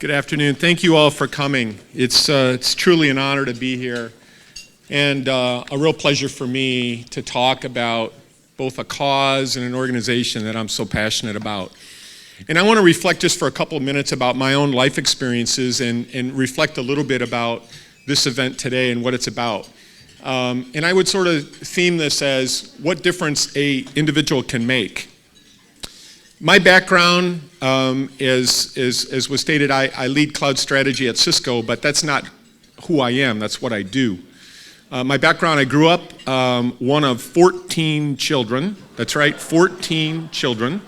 Good afternoon. Thank you all for coming. It's truly an honor to be here and a real pleasure for me to talk about both a cause and an organization that I'm so passionate about. And I want to reflect just for a couple of minutes about my own life experiences and reflect a little bit about this event today and what it's about. And I would sort of theme this as what difference an individual can make. My background, as was stated, I lead cloud strategy at Cisco, but that's not who I am, that's what I do. My background, I grew up one of 14 children, that's right, 14 children,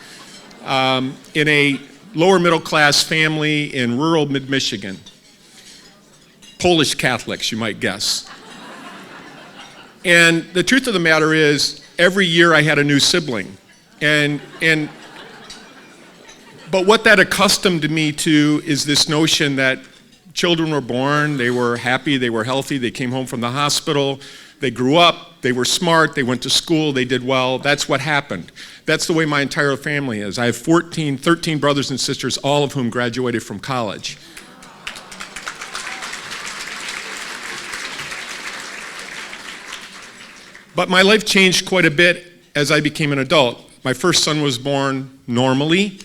in a lower middle class family in rural mid-Michigan. Polish Catholics, you might guess. And the truth of the matter is, every year I had a new sibling. But what that accustomed me to is this notion that children were born, they were happy, they were healthy, they came home from the hospital, they grew up, they were smart, they went to school, they did well. That's what happened. That's the way my entire family is. I have 13 brothers and sisters, all of whom graduated from college. But my life changed quite a bit as I became an adult. My first son was born normally,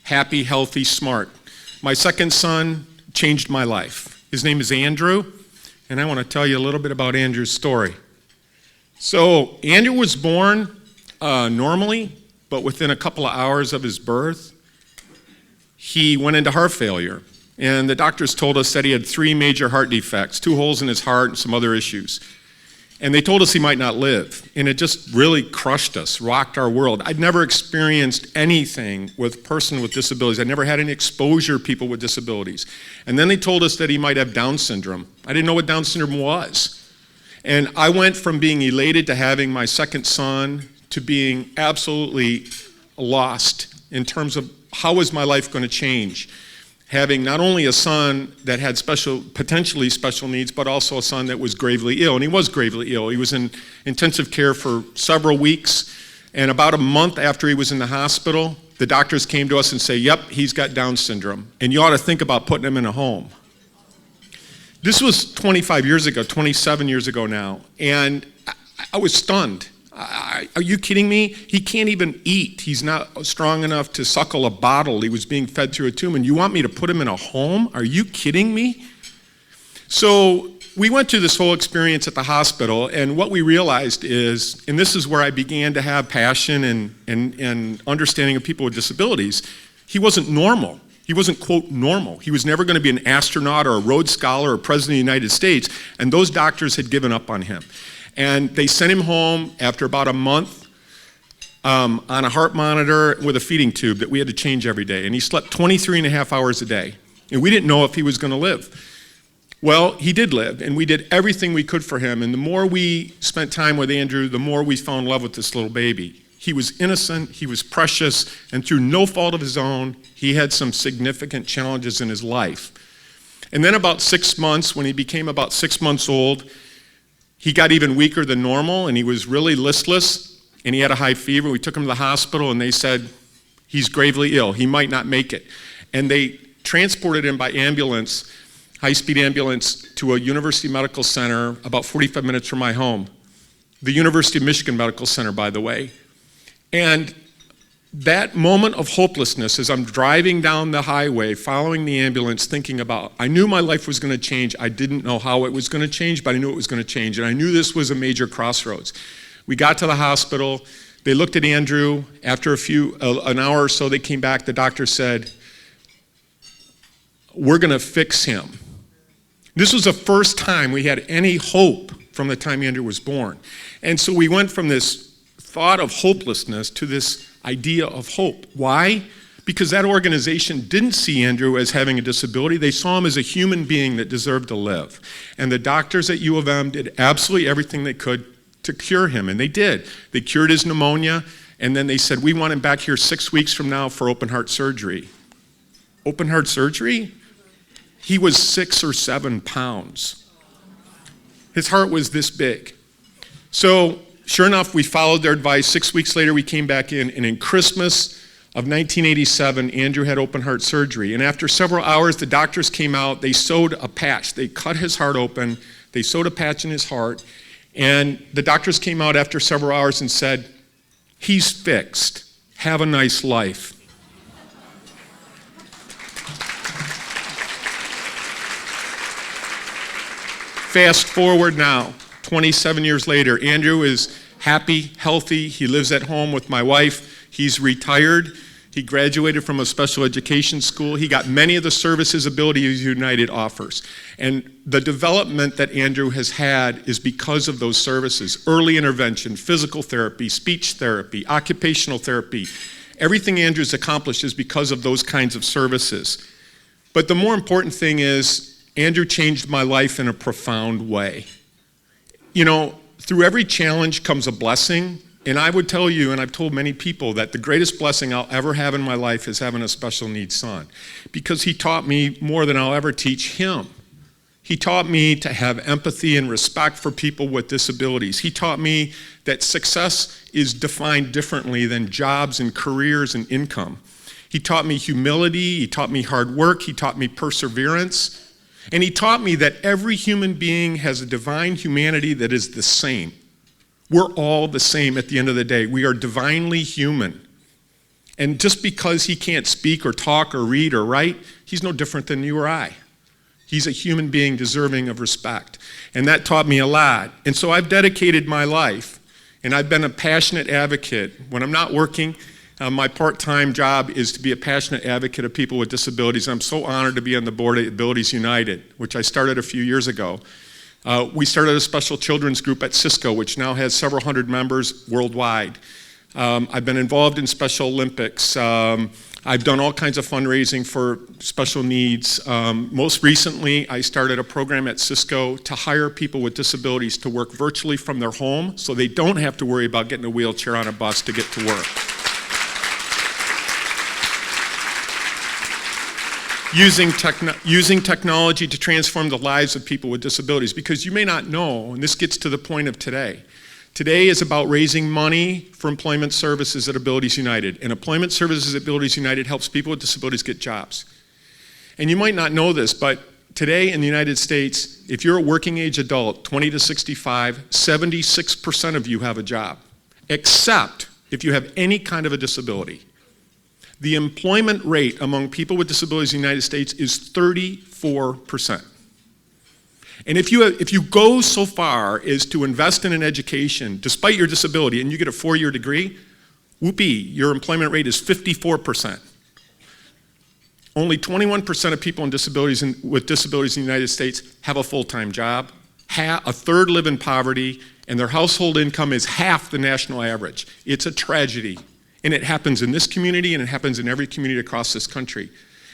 happy, healthy, smart. My second son changed my life. His name is Andrew, and I want to tell you a little bit about Andrew's story. So Andrew was born normally, but within a couple of hours of his birth, he went into heart failure. And the doctors told us that he had 3 major heart defects, 2 holes in his heart and some other issues. And they told us he might not live. And it just really crushed us, rocked our world. I'd never experienced anything with a person with disabilities. I never had any exposure to people with disabilities. And then they told us that he might have Down syndrome. I didn't know what Down syndrome was. And I went from being elated to having my second son to being absolutely lost in terms of how was my life going to change. Having not only a son that had potentially special needs, but also a son that was gravely ill. And he was gravely ill. He was in intensive care for several weeks. And about a month after he was in the hospital, the doctors came to us and said, yep, he's got Down syndrome. And you ought to think about putting him in a home. This was 25 years ago, 27 years ago now. And I was stunned. Are you kidding me? He can't even eat. He's not strong enough to suckle a bottle. He was being fed through a tube, and you want me to put him in a home? Are you kidding me? So we went through this whole experience at the hospital, and what we realized is, and this is where I began to have passion and understanding of people with disabilities, he wasn't normal. He wasn't, quote, normal. He was never going to be an astronaut or a Rhodes Scholar or President of the United States, and those doctors had given up on him. And they sent him home after about a month on a heart monitor with a feeding tube that we had to change every day. And he slept 23 and a half hours a day. And we didn't know if he was going to live. Well, he did live, and we did everything we could for him. And the more we spent time with Andrew, the more we fell in love with this little baby. He was innocent, he was precious, and through no fault of his own, he had some significant challenges in his life. And then about 6 months, when he became about 6 months old, he got even weaker than normal, and he was really listless, and he had a high fever. We took him to the hospital, and they said, he's gravely ill. He might not make it. And they transported him by ambulance, high-speed ambulance, to a University Medical Center about 45 minutes from my home. The University of Michigan Medical Center, by the way. And that moment of hopelessness as I'm driving down the highway, following the ambulance, thinking about, I knew my life was going to change. I didn't know how it was going to change, but I knew it was going to change. And I knew this was a major crossroads. We got to the hospital. They looked at Andrew. After an hour or so, they came back. The doctor said, we're going to fix him. This was the first time we had any hope from the time Andrew was born. And so we went from this thought of hopelessness to this idea of hope. Why? Because that organization didn't see Andrew as having a disability. They saw him as a human being that deserved to live. And the doctors at U of M did absolutely everything they could to cure him, and they did. They cured his pneumonia, and then they said, we want him back here 6 weeks from now for open heart surgery. Open heart surgery? He was 6 or 7 pounds. His heart was this big. So sure enough, we followed their advice. 6 weeks later, we came back in, and in Christmas of 1987, Andrew had open heart surgery. And after several hours, the doctors came out, they sewed a patch. They cut his heart open, they sewed a patch in his heart, and the doctors came out after several hours and said, "He's fixed. Have a nice life." Fast forward now, 27 years later, Andrew is happy, healthy, he lives at home with my wife, he's retired, he graduated from a special education school, he got many of the services Abilities United offers. And the development that Andrew has had is because of those services: early intervention, physical therapy, speech therapy, occupational therapy. Everything Andrew's accomplished is because of those kinds of services. But the more important thing is, Andrew changed my life in a profound way. You know, through every challenge comes a blessing, and I would tell you, and I've told many people, that the greatest blessing I'll ever have in my life is having a special needs son, because he taught me more than I'll ever teach him. He taught me to have empathy and respect for people with disabilities. He taught me that success is defined differently than jobs and careers and income. He taught me humility, he taught me hard work, he taught me perseverance. And he taught me that every human being has a divine humanity that is the same. We're all the same at the end of the day. We are divinely human. And just because he can't speak or talk or read or write, he's no different than you or I. He's a human being deserving of respect. And that taught me a lot. And so I've dedicated my life, and I've been a passionate advocate. When I'm not working, my part-time job is to be a passionate advocate of people with disabilities. I'm so honored to be on the board of Abilities United, which I started a few years ago. We started a special children's group at Cisco, which now has several hundred members worldwide. I've been involved in Special Olympics. I've done all kinds of fundraising for special needs. Most recently, I started a program at Cisco to hire people with disabilities to work virtually from their home so they don't have to worry about getting a wheelchair on a bus to get to work. Using technology to transform the lives of people with disabilities, because you may not know, and this gets to the point of today. Today is about raising money for employment services at Abilities United, and employment services at Abilities United helps people with disabilities get jobs. And you might not know this, but today in the United States, if you're a working age adult, 20 to 65, 76% of you have a job, except if you have any kind of a disability. The employment rate among people with disabilities in the United States is 34%. And if you go so far as to invest in an education, despite your disability, and you get a 4-year degree, whoopee, your employment rate is 54%. Only 21% of people with disabilities in the United States have a full-time job. A third live in poverty, and their household income is half the national average. It's a tragedy. And it happens in this community, and it happens in every community across this country.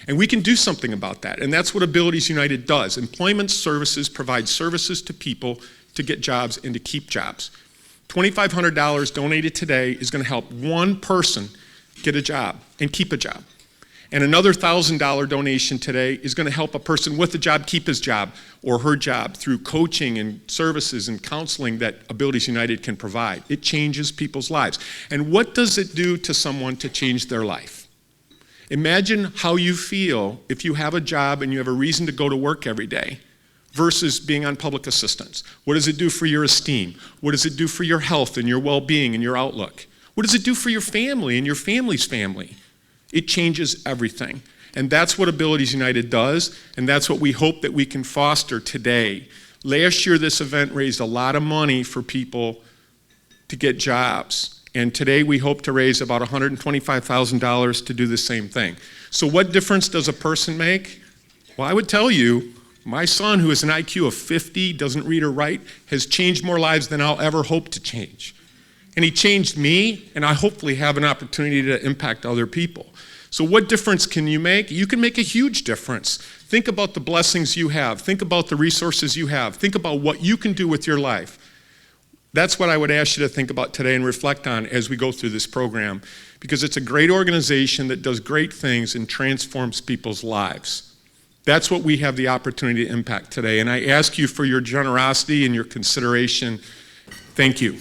And we can do something about that, and that's what Abilities United does. Employment services provide services to people to get jobs and to keep jobs. $2,500 donated today is going to help one person get a job and keep a job. And another $1,000 donation today is going to help a person with a job keep his job or her job through coaching and services and counseling that Abilities United can provide. It changes people's lives. And what does it do to someone to change their life? Imagine how you feel if you have a job and you have a reason to go to work every day versus being on public assistance. What does it do for your esteem? What does it do for your health and your well-being and your outlook? What does it do for your family and your family's family? It changes everything. And that's what Abilities United does, and that's what we hope that we can foster today. Last year, this event raised a lot of money for people to get jobs. And today, we hope to raise about $125,000 to do the same thing. So what difference does a person make? Well, I would tell you, my son, who has an IQ of 50, doesn't read or write, has changed more lives than I'll ever hope to change. And he changed me, and I hopefully have an opportunity to impact other people. So what difference can you make? You can make a huge difference. Think about the blessings you have. Think about the resources you have. Think about what you can do with your life. That's what I would ask you to think about today and reflect on as we go through this program, because it's a great organization that does great things and transforms people's lives. That's what we have the opportunity to impact today. And I ask you for your generosity and your consideration. Thank you.